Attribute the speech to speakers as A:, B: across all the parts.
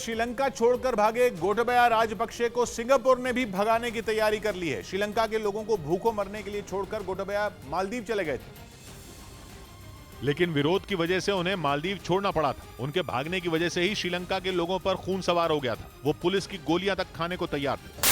A: श्रीलंका छोड़कर भागे गोटाबाया राजपक्षे को सिंगापुर ने भी भगाने की तैयारी कर ली है। श्रीलंका के लोगों को भूखों मरने के लिए छोड़कर गोटाबाया मालदीव चले गए थे,
B: लेकिन विरोध की वजह से उन्हें मालदीव छोड़ना पड़ा था। उनके भागने की वजह से ही श्रीलंका के लोगों पर खून सवार हो गया था। वो पुलिस की गोलियां तक खाने को तैयार थे।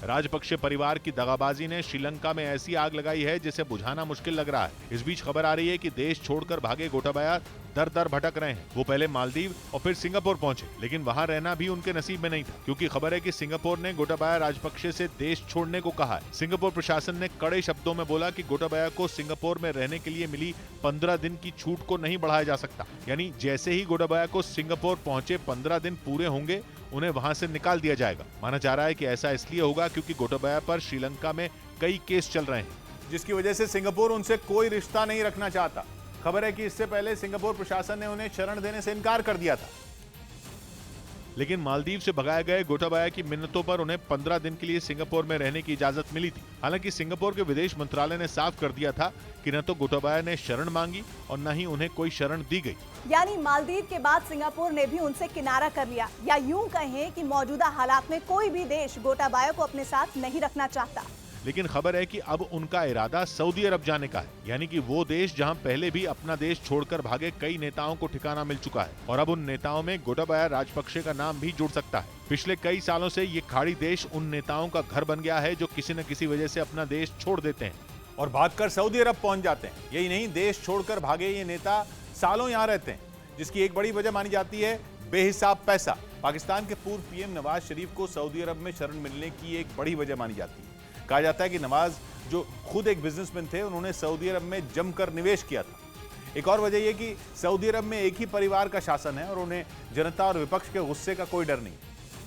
B: राजपक्षे परिवार की दगाबाजी ने श्रीलंका में ऐसी आग लगाई है जिसे बुझाना मुश्किल लग रहा है। इस बीच खबर आ रही है कि देश छोड़कर भागे गोटाबाया दर दर भटक रहे हैं। वो पहले मालदीव और फिर सिंगापुर पहुंचे, लेकिन वहां रहना भी उनके नसीब में नहीं था, क्योंकि खबर है कि सिंगापुर ने गोटाबाया राजपक्षे से देश छोड़ने को कहा है। सिंगापुर प्रशासन ने कड़े शब्दों में बोला कि गोटाबाया को सिंगापुर में रहने के लिए मिली 15 दिन की छूट को नहीं बढ़ाया जा सकता। यानी जैसे ही गोटाबाया को सिंगापुर पहुंचे 15 दिन पूरे होंगे, उन्हें वहां से निकाल दिया जाएगा। माना जा रहा है कि ऐसा इसलिए होगा क्योंकि गोटाबाया पर श्रीलंका में कई केस चल रहे हैं,
A: जिसकी वजह से सिंगापुर उनसे कोई रिश्ता नहीं रखना चाहता। खबर है कि इससे पहले सिंगापुर प्रशासन ने उन्हें शरण देने से इनकार कर दिया था।
B: लेकिन मालदीव से भगाए गए गोटाबाया की मिन्नतों पर उन्हें 15 दिन के लिए सिंगापुर में रहने की इजाजत मिली थी। हालांकि सिंगापुर के विदेश मंत्रालय ने साफ कर दिया था कि न तो गोटाबाया ने शरण मांगी और न ही उन्हें कोई शरण दी गई।
C: यानी मालदीव के बाद सिंगापुर ने भी उनसे किनारा कर लिया, या यूं कहें कि मौजूदा हालात में कोई भी देश गोटाबाया को अपने साथ नहीं रखना चाहता।
B: लेकिन खबर है कि अब उनका इरादा सऊदी अरब जाने का है, यानी कि वो देश जहां पहले भी अपना देश छोड़कर भागे कई नेताओं को ठिकाना मिल चुका है। और अब उन नेताओं में गोटाबाया राजपक्षे का नाम भी जुड़ सकता है। पिछले कई सालों से ये खाड़ी देश उन नेताओं का घर बन गया है जो किसी न किसी वजह से अपना देश छोड़ देते हैं
A: और भागकर सऊदी अरब पहुंच जाते हैं। यही नहीं, देश छोड़कर भागे ये नेता सालों यहां रहते हैं, जिसकी एक बड़ी वजह मानी जाती है बेहिसाब पैसा। पाकिस्तान के पूर्व पीएम नवाज शरीफ को सऊदी अरब में शरण मिलने की एक बड़ी वजह मानी जाती है। कहा जाता है कि नवाज, जो खुद एक बिजनेसमैन थे, उन्होंने सऊदी अरब में जमकर निवेश किया था। एक और वजह यह कि सऊदी अरब में एक ही परिवार का शासन है और उन्हें जनता और विपक्ष के गुस्से का कोई डर नहीं।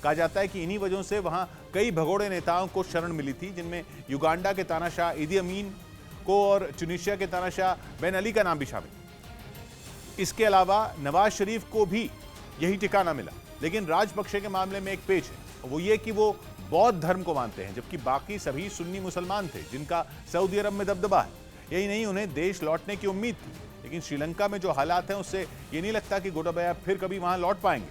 A: कहा जाता है कि इन्हीं वजहों से वहां कई भगोड़े नेताओं को शरण मिली थी, जिनमें युगांडा के तानाशाह ईदी अमीन को और ट्यूनीशिया के तानाशाह बेन अली का नाम भी शामिल। इसके अलावा नवाज शरीफ को भी यही ठिकाना मिला। लेकिन राजपक्षे के मामले में एक पेच है, वो ये कि वो बौद्ध धर्म को मानते हैं, जबकि बाकी सभी सुन्नी मुसलमान थे जिनका सऊदी अरब में दबदबा है। यही नहीं, उन्हें देश लौटने की उम्मीद थी, लेकिन श्रीलंका में जो हालात हैं उससे ये नहीं लगता कि गोटाबाया फिर कभी वहां लौट पाएंगे।